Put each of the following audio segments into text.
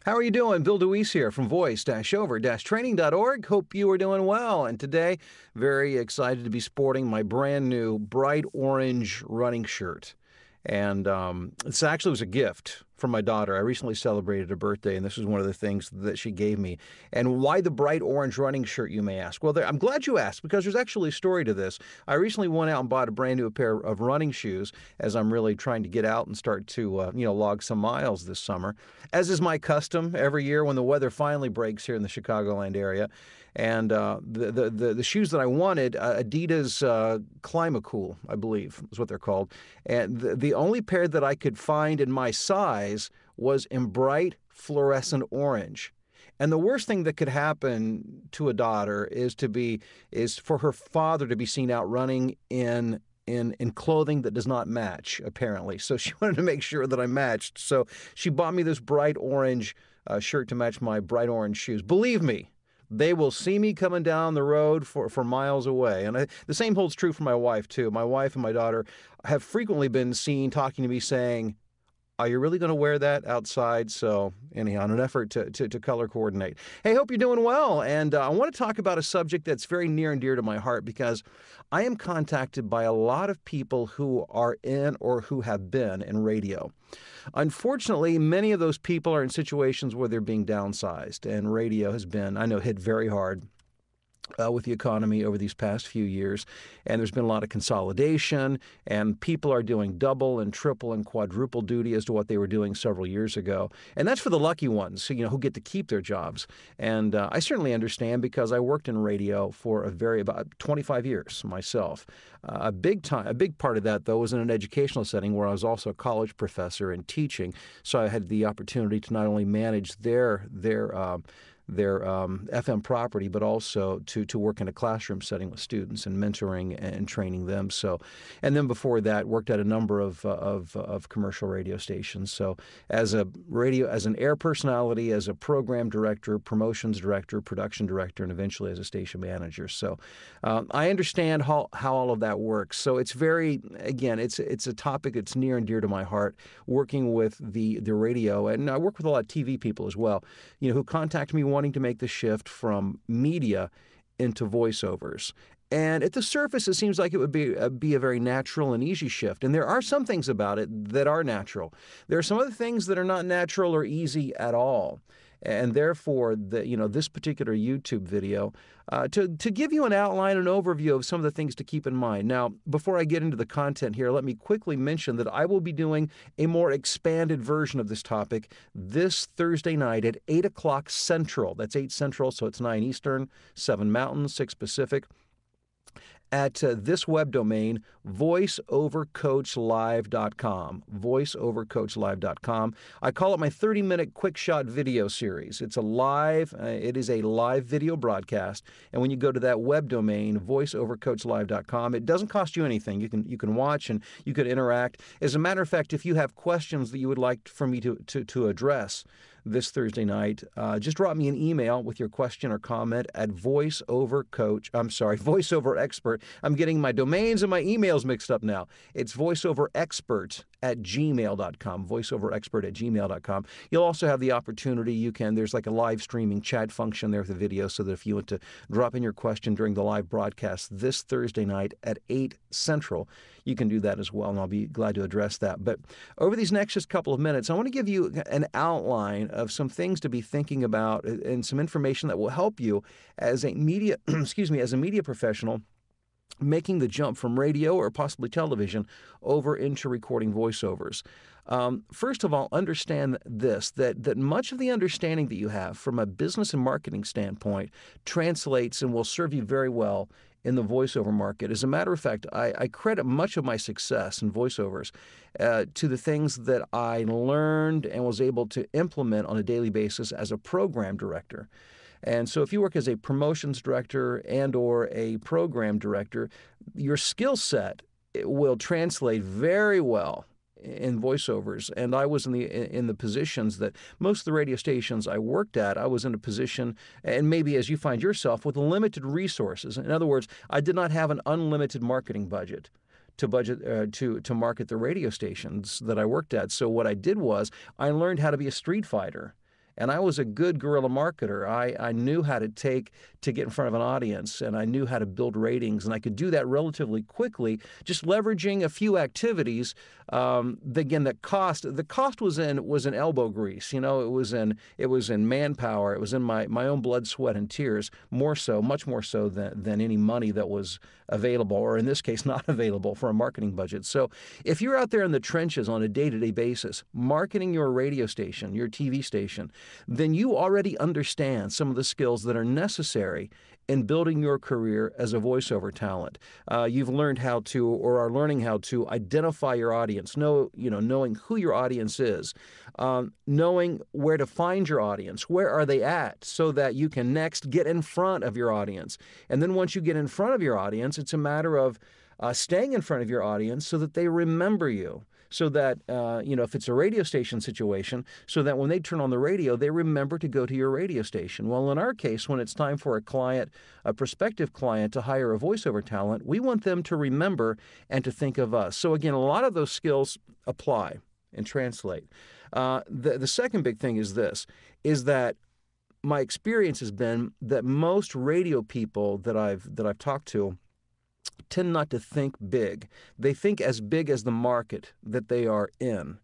How are you doing? Bill DeWeese here from voice-over-training.org. Hope you are doing well. And today, very excited to be sporting my brand new bright orange running shirt. And this actually was a gift from my daughter. I recently celebrated a birthday, and this is one of the things that she gave me. And why the bright orange running shirt, you may ask? Well, I'm glad you asked, because there's actually a story to this. I recently went out and bought a brand new pair of running shoes as I'm really trying to get out and start to log some miles this summer, as is my custom every year when the weather finally breaks here in the Chicagoland area. And the shoes that I wanted, Adidas Climacool, I believe is what they're called. And the only pair that I could find in my size was in bright fluorescent orange. And the worst thing that could happen to a daughter is for her father to be seen out running in clothing that does not match, apparently. So she wanted to make sure that I matched. So she bought me this bright orange shirt to match my bright orange shoes. Believe me, they will see me coming down the road for miles away. And the same holds true for my wife, too. My wife and my daughter have frequently been seen talking to me saying, "Are you really going to wear that outside?" So anyhow, in an effort to color coordinate. Hey, hope you're doing well. And I want to talk about a subject that's very near and dear to my heart, because I am contacted by a lot of people who are in or who have been in radio. Unfortunately, many of those people are in situations where they're being downsized, and radio has been, I know, hit very hard with the economy over these past few years. And there's been a lot of consolidation, and people are doing double and triple and quadruple duty as to what they were doing several years ago. And that's for the lucky ones, who get to keep their jobs. And I certainly understand, because I worked in radio for about 25 years myself. A big part of that, though, was in an educational setting where I was also a college professor and teaching. So I had the opportunity to not only manage their FM property, but also to work in a classroom setting with students and mentoring and training them. So, and then before that, worked at a number of commercial radio stations. So, as an air personality, as a program director, promotions director, production director, and eventually as a station manager. So, I understand how all of that works. So it's it's a topic that's near and dear to my heart. Working with the radio, and I work with a lot of TV people as well, who contact me wanting to make the shift from media into voiceovers. And at the surface, it seems like it would be a very natural and easy shift. And there are some things about it that are natural. There are some other things that are not natural or easy at all. And therefore, this particular YouTube video, to give you an outline, an overview of some of the things to keep in mind. Now, before I get into the content here, let me quickly mention that I will be doing a more expanded version of this topic this Thursday night at 8 o'clock Central. That's 8 Central, so it's 9 Eastern, 7 Mountain, 6 Pacific, at this web domain, voiceovercoachlive.com, voiceovercoachlive.com. I call it my 30-minute quick shot video series. It is a live video broadcast. And when you go to that web domain, voiceovercoachlive.com, it doesn't cost you anything. You can watch and you can interact. As a matter of fact, if you have questions that you would like for me to address this Thursday night, just drop me an email with your question or comment at voiceoverexpert. I'm getting my domains and my emails mixed up now. It's voiceoverexpert@gmail.com, voiceoverexpert@gmail.com. You'll also have the opportunity, there's like a live streaming chat function there with the video, so that if you want to drop in your question during the live broadcast this Thursday night at 8 Central, you can do that as well, and I'll be glad to address that. But over these next just couple of minutes, I want to give you an outline of some things to be thinking about and some information that will help you as a media, as a media professional making the jump from radio or possibly television over into recording voiceovers. First of all, understand that much of the understanding that you have from a business and marketing standpoint translates and will serve you very well in the voiceover market. As a matter of fact, I credit much of my success in voiceovers to the things that I learned and was able to implement on a daily basis as a program director. And so if you work as a promotions director and or a program director, your skill set will translate very well in voiceovers. And I was in the positions that most of the radio stations I worked at, I was in a position, and maybe as you find yourself, with limited resources. In other words, I did not have an unlimited marketing budget to market the radio stations that I worked at. So what I did was I learned how to be a street fighter. And I was a good guerrilla marketer. I knew how to get in front of an audience, and I knew how to build ratings, and I could do that relatively quickly, just leveraging a few activities. Again, the cost was in elbow grease. It was in manpower. It was in my own blood, sweat, and tears. Much more so than any money that was available, or in this case, not available for a marketing budget. So if you're out there in the trenches on a day-to-day basis, marketing your radio station, your TV station, then you already understand some of the skills that are necessary in building your career as a voiceover talent. You've learned how to, or are learning how to, identify your audience, knowing who your audience is, knowing where to find your audience, where are they at, so that you can next get in front of your audience. And then once you get in front of your audience, it's a matter of staying in front of your audience so that they remember you. So that, if it's a radio station situation, so that when they turn on the radio, they remember to go to your radio station. Well, in our case, when it's time for a prospective client to hire a voiceover talent, we want them to remember and to think of us. So again, a lot of those skills apply and translate. The second big thing is that my experience has been that most radio people that I've talked to tend not to think big. They think as big as the market that they are in.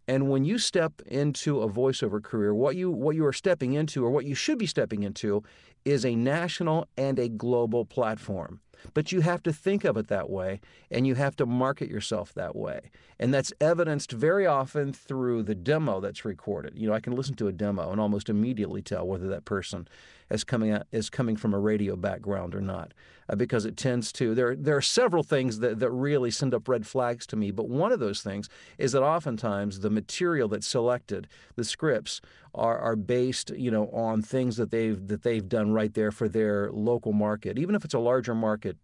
And when you step into a voiceover career, what you are stepping into, or what you should be stepping into, is a national and a global platform. But you have to think of it that way, and you have to market yourself that way. And that's evidenced very often through the demo that's recorded. I can listen to a demo and almost immediately tell whether that person is coming from a radio background or not, because it tends to. There are several things that really send up red flags to me, but one of those things is that oftentimes the material that's selected, the scripts, are based on things that they've done right there for their local market. Even if it's a larger market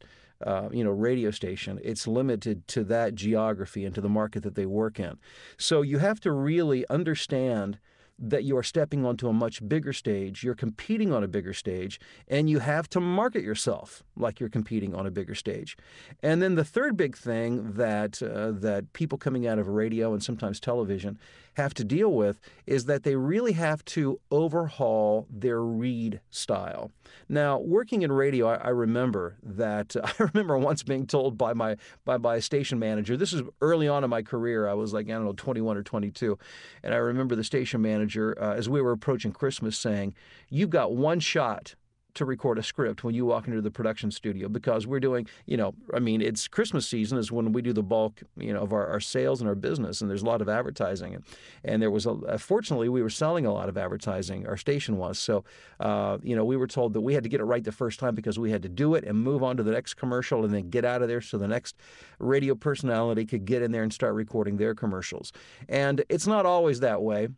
radio station, it's limited to that geography and to the market that they work in. So you have to really understand that you are stepping onto a much bigger stage, you're competing on a bigger stage, and you have to market yourself like you're competing on a bigger stage. And then the third big thing that people coming out of radio and sometimes television have to deal with is that they really have to overhaul their read style. Now, working in radio, I remember once being told by a station manager. This is early on in my career. I was 21 or 22, and I remember the station manager as we were approaching Christmas saying, "You've got one shot to record a script when you walk into the production studio, because we're doing, it's Christmas season is when we do the bulk, of our sales and our business, and there's a lot of advertising. And there was fortunately, we were selling a lot of advertising, our station was. So, we were told that we had to get it right the first time, because we had to do it and move on to the next commercial and then get out of there so the next radio personality could get in there and start recording their commercials. And it's not always that way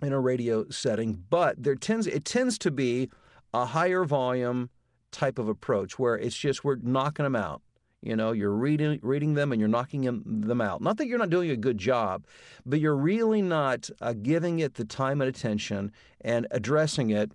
in a radio setting, but it tends to be a higher volume type of approach where it's just we're knocking them out. You're reading them and you're knocking them out. Not that you're not doing a good job, but you're really not giving it the time and attention and approaching it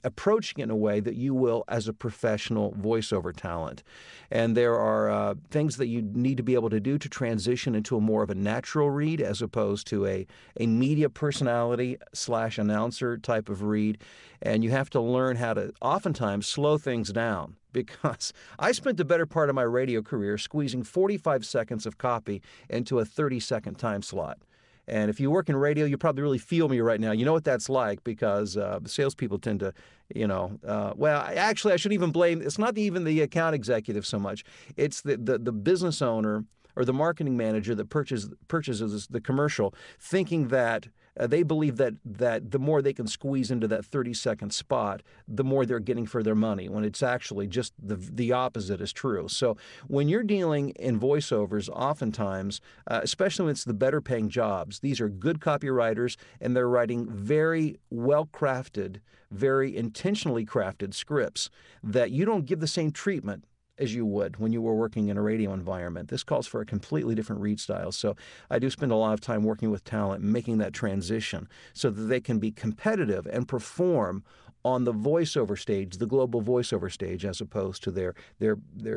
in a way that you will as a professional voiceover talent. And there are things that you need to be able to do to transition into a more of a natural read as opposed to a media personality / announcer type of read. And you have to learn how to oftentimes slow things down, because I spent the better part of my radio career squeezing 45 seconds of copy into a 30-second time slot. And if you work in radio, you probably really feel me right now. You know what that's like, because salespeople tend to, actually, I shouldn't even blame. It's not even the account executive so much. It's the business owner or the marketing manager that purchases the commercial, thinking that they believe that the more they can squeeze into that 30-second spot, the more they're getting for their money, when it's actually just the opposite is true. So when you're dealing in voiceovers, oftentimes, especially when it's the better paying jobs, these are good copywriters, and they're writing very well-crafted, very intentionally crafted scripts that you don't give the same treatment as you would when you were working in a radio environment. This calls for a completely different read style. So I do spend a lot of time working with talent, making that transition so that they can be competitive and perform on the voiceover stage, the global voiceover stage, as opposed to their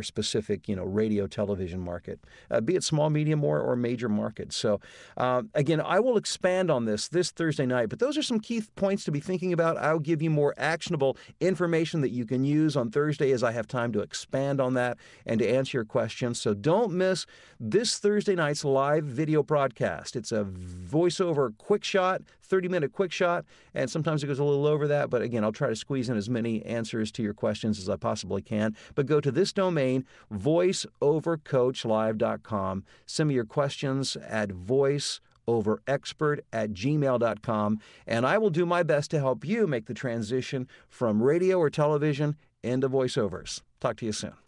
specific, radio television market, be it small, medium, or major markets. So again, I will expand on this Thursday night, but those are some key points to be thinking about. I'll give you more actionable information that you can use on Thursday as I have time to expand on that and to answer your questions. So don't miss this Thursday night's live video broadcast. It's a voiceover quick shot, 30-minute quick shot, and sometimes it goes a little over that, but again, I'll try to squeeze in as many answers to your questions as I possibly can. But go to this domain, voiceovercoachlive.com. Send me your questions at voiceoverexpert@gmail.com, and I will do my best to help you make the transition from radio or television into voiceovers. Talk to you soon.